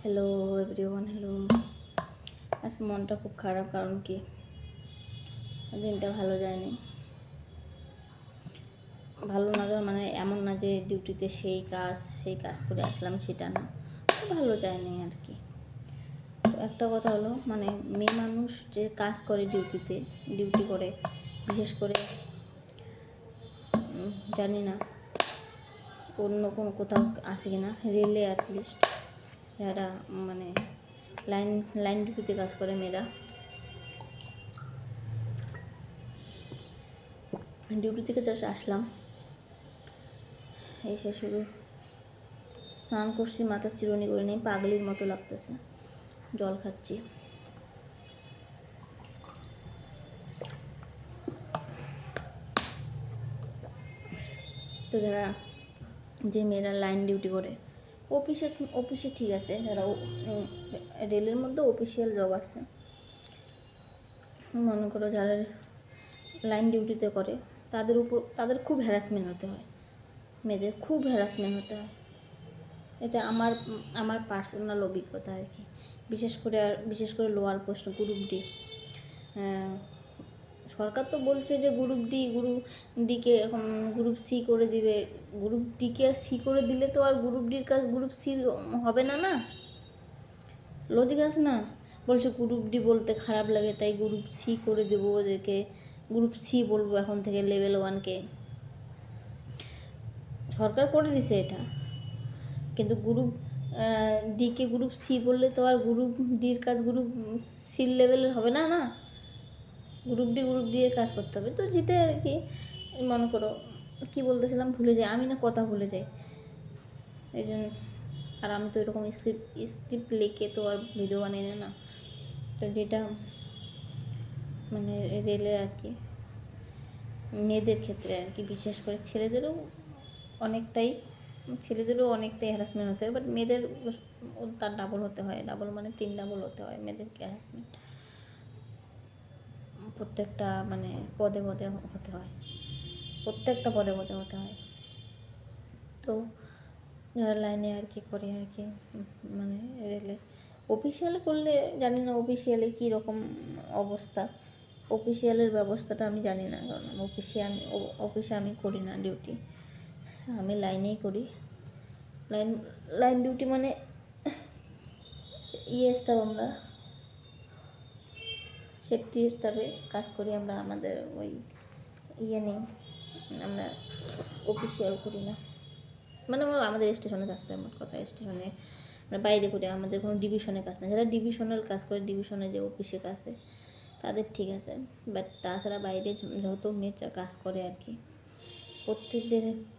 Hello everyone, hello. আজ মনটা খুব খারাপ, কারণ কি দিনটা ভালো যায়নি। ভালো না যাওয়া মানে এমন না যে ডিউটিতে সেই কাজ করে আসলাম, সেটা না, ভালো যায়নি আর কি। তো একটা কথা হলো, মানে মেয়ে মানুষ যে কাজ করে ডিউটি করে, বিশেষ করে জানি না অন্য কোনো কোথাও আছে কি না, রেলে অ্যাটলিস্ট যারা মানে লাইন লাইন ডিউটিতে কাজ করে মেয়েরা, ডিউটি থেকে জাস্ট আসলাম, এসে শুধু স্নান করছি, মাথা চিরুনি করে নিই, পাগলির মতো লাগতেছে, জল খাচ্ছি। তো যে মেয়েরা লাইন ডিউটি করে অফিসে ঠিক আছে, যারা রেলের মধ্যে অফিসিয়াল জব আছে, মনে করো যারা লাইন ডিউটিতে করে তাদের খুব হ্যারাসমেন্ট হতে হয়, মেয়েদের খুব হ্যারাসমেন্ট হতে হয়। এটা আমার পার্সোনাল অভিজ্ঞতা আর কি। বিশেষ করে লোয়ার পোস্ট, গ্রুপ ডি। সরকার তো বলছে যে গ্রুপ ডিকে গ্রুপ সি করে দিবে। গ্রুপ ডিকে সি করে দিলে তো আর গ্রুপ ডির কাজ গ্রুপ সি হবে না, না লজিক আছে না। বলছে গ্রুপ ডি বলতে খারাপ লাগে, তাই গ্রুপ সি করে দেবো ওদেরকে, গ্রুপ সি বলবো এখন থেকে লেভেল 1কে। সরকার করে দিছে এটা, কিন্তু গ্রুপ ডিকে গ্রুপ সি বললে তো আর গ্রুপ ডির কাজ গ্রুপ সি লেভেলের হবে না, না গ্রুপ ডি এর কাজ করতে হবে। তো যেটা আর কি, মনে করো কি বলতেছিলাম ভুলে যাই, আমি না কথা ভুলে যাই এই জন্য। আর আমি তো এরকম স্ক্রিপ্ট লিখে তো আর ভিডিও বানিয়ে না। তো যেটা মানে রেলের আর কি, মেয়েদের ক্ষেত্রে আর কি, বিশেষ করে ছেলেদেরও অনেকটাই হ্যারাসমেন্ট হতে হয়, বাট মেয়েদের তার ডাবল হতে হয়, ডাবল মানে 3 ডাবল হতে হয় মেয়েদেরকে হ্যারাসমেন্ট। প্রত্যেকটা মানে পদে হতে হয়, প্রত্যেকটা পদে হতে হয়। তো যারা লাইনে আর কি করে আর কি, মানে রেলে অফিসিয়ালে করলে জানি না অফিসিয়ালে কী রকম অবস্থা, অফিসিয়ালের ব্যবস্থাটা আমি জানি না, কারণ অফিসে আমি করি না ডিউটি, আমি লাইনেই করি। লাইন ডিউটি মানে স্টাফ, আমরা সেফটি স্টাফে কাজ করি, আমরা আমাদের ওই নেই, আমরা অফিসিয়াল করি না। মানে আমাদের স্টেশনে থাকতে হয়, আমার কথা স্টেশনে আমরা বাইরে করি, আমাদের কোনো ডিভিশনে কাজ নেই। যারা ডিভিশনাল কাজ করে, ডিভিশনে যে অফিসে কাছে তাদের ঠিক আছে, বাট তাছাড়া বাইরে যত মেয়ে কাজ করে আর কি,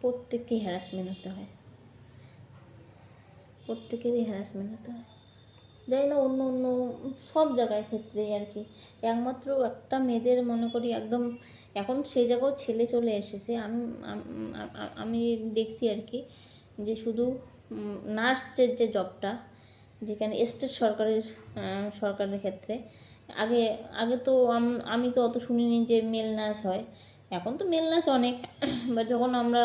প্রত্যেককেই হ্যারাসমেন্ট হতে হয়, প্রত্যেকেরই হ্যারাসমেন্ট হতে হয়। জানি না অন্য সব জায়গায় ক্ষেত্রেই আর কি, একমাত্র একটা মেয়েদের মনে করি একদম এখন সেই জায়গাও ছেলে চলে এসেছে। আমি দেখছি আর কি, যে শুধু নার্সের যে জবটা, যেখানে স্টেট সরকারের ক্ষেত্রে আগে আগে তো আমি তো অত শুনিনি যে মেল নার্স হয়। এখন তো মেল নার্স অনেক, বা যখন আমরা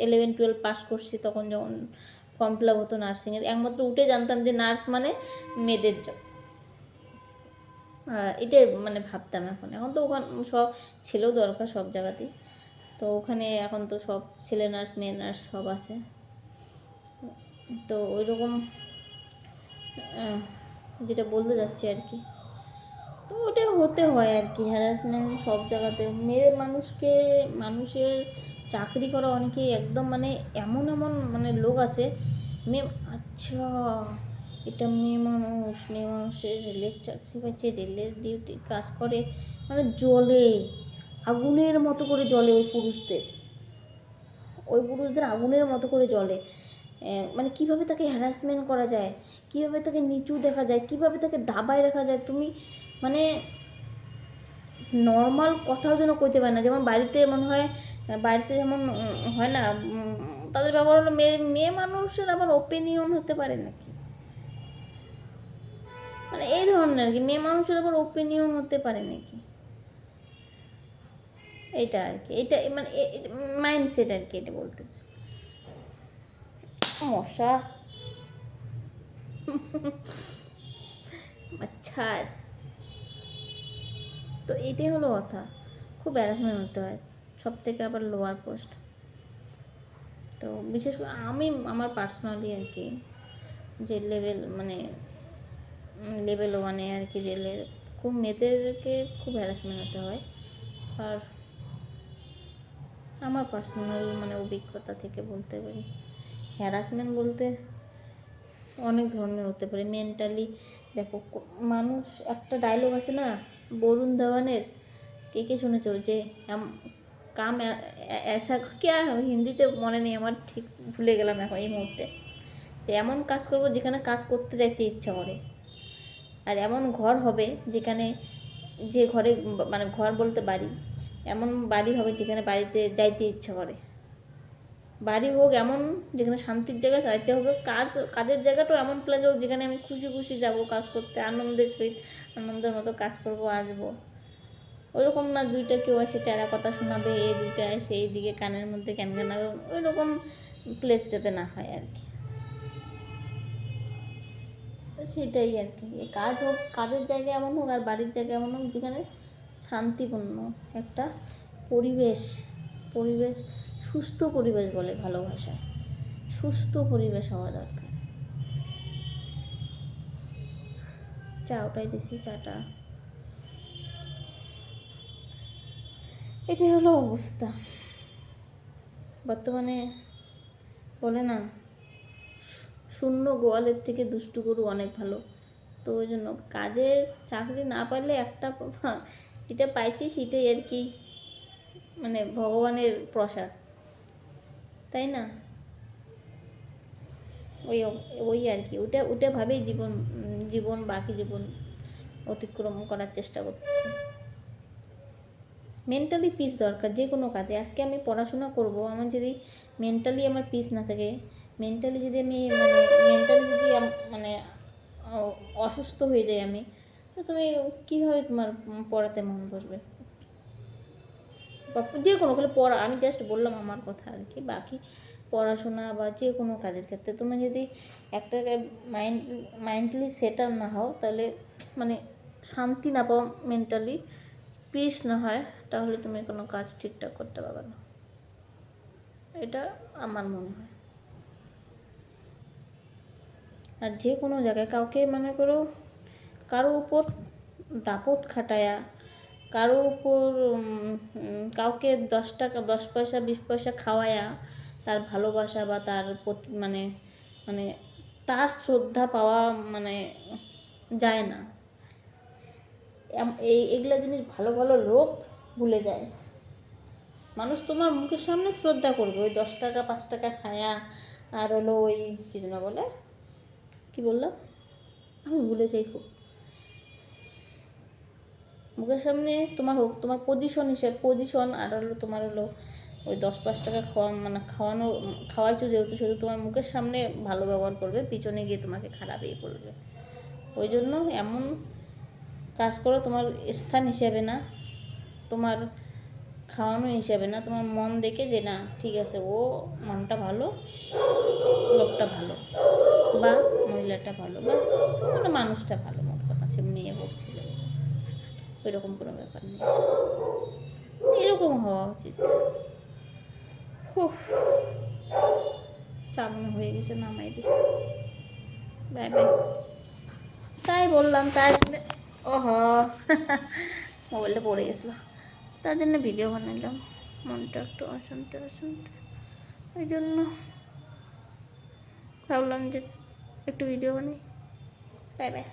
11-12 পাস করছি, তখন যখন ফর্ম ফিল আপ হতো নার্সিংয়ের, একমাত্র উঠে জানতাম যে নার্স মানে মেয়েদের জব, এটাই মানে ভাবতাম। এখন তো ওখানে সব ছেলেও দরকার সব জায়গাতেই, তো ওখানে এখন তো সব ছেলে নার্স মেয়ে নার্স সব আছে। তো ওই রকম যেটা বলতে যাচ্ছি আর কি, তো ওটা হতে হয় আর কি, হ্যারাসমেন্ট সব জায়গাতে। মানুষের চাকরি করা অনেকেই একদম মানে এমন মানে লোক আছে, মেয়ে আচ্ছা এটা মেয়ে মানুষের রেলের চাকরি পাচ্ছে, রেলের ডিউটি কাজ করে, মানে জ্বলে আগুনের মতো করে জ্বলে ওই পুরুষদের আগুনের মতো করে জ্বলে। মানে কিভাবে তাকে হ্যারাসমেন্ট করা যায়, কিভাবে তাকে নিচু দেখা যায়, কিভাবে তাকে দাবায় রাখা যায়, তুমি মানে নর্মাল কথাও যেন কইতে পারে না। যেমন বাড়িতে মনে হয়, বাড়িতে যেমন হয় না, তাদের ব্যবহার হলো, মেয়ে মানুষের আবার ওপিনিয়ন হতে পারে নাকি, মানে এই ধরনের আর কি, মেয়ে মানুষের আবার ওপিনিয়ন হতে পারে নাকি, এটা আর কি, এটা মানে মাইন্ডসেট আর কি, এটা বলতেছে। মশা আচ্ছার। তো এটাই হলো কথা, খুব হ্যারাসমেন্ট হতে হয়, সব থেকে আবার লোয়ার পোস্ট। তো বিশেষ করে আমি আমার পার্সোনালি আর কি, যে লেভেল মানে লেভেল ওয়ানে আর কি রেলের, খুব মেয়েদেরকে খুব হ্যারাসমেন্ট হতে হয়। আর আমার পার্সোনাল মানে অভিজ্ঞতা থেকে বলতে পারি, হ্যারাসমেন্ট বলতে অনেক ধরনের হতে পারে। মেন্টালি দেখো, মানুষ একটা ডায়লগ আছে না বরুণ ধাওয়ানের, কে কে শুনেছো, যে কাম ऐसा क्या, হিন্দিতে মনে নেই আমার, ঠিক ভুলে গেলাম এখন এই মুহূর্তে। তো এমন কাজ করবো যেখানে কাজ করতে যাইতে ইচ্ছা করে, আর এমন ঘর হবে যেখানে, যে ঘরে মানে ঘর বলতে বাড়ি, এমন বাড়ি হবে যেখানে বাড়িতে যাইতে ইচ্ছা করে। বাড়ি হোক এমন যেখানে শান্তির জায়গা যাইতে হবে, কাজের জায়গাটাও এমন প্লেস হোক যেখানে আমি খুশি খুশি যাবো কাজ করতে, আনন্দের সহিত আনন্দের মতো কাজ করবো, আসবো। ওইরকম না দুইটা কেউ এসে টেরা কথা শোনাবে, এই দুইটা এসে এইদিকে কানের মধ্যে ক্যান ক্যানাবে, ওইরকম প্লেস যাতে না হয় আর কি। সেটাই আর কি, এই কাজ হোক, কাজের জায়গা এমন হোক আর বাড়ির জায়গা এমন হোক যেখানে শান্তিপূর্ণ একটা পরিবেশ, পরিবেশ সুস্থ পরিবেশ বলে ভালোবাসায়, সুস্থ পরিবেশ হওয়া দরকার। চা ওটাই দিছি, চাটা। এটাই হলো অবস্থা বর্তমানে। বলে না, শূন্য গোয়ালের থেকে দুষ্টু গরু অনেক ভালো। তো ওই জন্য কাজের চাকরি না পারলে একটা যেটা পাইছি সেটাই আর কি, মানে ভগবানের প্রসাদ, তাই না? ওই ওই আর কি, ওটা ওটা ভাবেই জীবন বাকি জীবন অতিক্রম করার চেষ্টা করতেছি। মেন্টালি পিস দরকার যে কোনো কাজে। আজকে আমি পড়াশোনা করব, আমার যদি মেন্টালি আমার পিস না থাকে, মেন্টালি যদি আমি মেন্টালি যদি মানে অসুস্থ হয়ে যাই আমি, তো তুমি কীভাবে তোমার পড়াতে মন বসবে? বা যে কোনো পড়া, আমি জাস্ট বললাম আমার কথা আর কি, বাকি পড়াশোনা বা যে কোনো কাজের ক্ষেত্রে তুমি যদি একটা মাইন্ডলি সেট আপ না হও, তাহলে মানে শান্তি না পাও, মেন্টালি পিস না হয়, তাহলে তুমি কোনো কাজ ঠিকঠাক করতে পারবে না, এটা আমার মনে হয়। আর যে কোনো জায়গায় কাউকে মনে করো কারো উপর দাপট খাটায়া, কারো উপর কাউকে 10 টাকা 10 পয়সা 20 পয়সা খাওয়ায়া তার ভালোবাসা বা তার প্রতি মানে মানে তার শ্রদ্ধা পাওয়া মানে যায় না। এগুলো জিনিস ভালো ভালো লোক ভুলে যায়। মানুষ তোমার মুখের সামনে শ্রদ্ধা করবে, ওই 10 টাকা 5 টাকা খায়া, আর হলো ওই কী যেন বলে, কী বললাম আমি ভুলে যাই খুব, মুখের সামনে তোমার হোক তোমার পজিশন, আর হলো তোমার হলো ওই 10-5 টাকা খাওয়াইছো যেহেতু, সেহেতু তোমার মুখের সামনে ভালো ব্যবহার করবে, পিছনে গিয়ে তোমাকে খারাপই করবে। ওই জন্য এমন কাজ করো তোমার স্থান হিসাবে না, তোমার খাওয়ানো হিসাবে না, তোমার মন দেখে যে না ঠিক আছে, ও মনটা ভালো, লোকটা ভালো, বা মহিলাটা ভালো, বা মানে মানুষটা ভালো, মোট কথা সে মেয়ে হোক ছেলে হোক, ওই রকম কোনো ব্যাপার নেই, এরকম হওয়া উচিত। চা মনে হয়ে গেছে, নামাই দিই, বাই বাই। তাই বললাম, তাই মোবাইলটা পড়ে গেছিলো, তার জন্য ভিডিও বানালাম, মনটা একটু অশান্তি অশান্তি, ওই জন্য ভাবলাম যে একটু ভিডিও বানাই। Bye bye.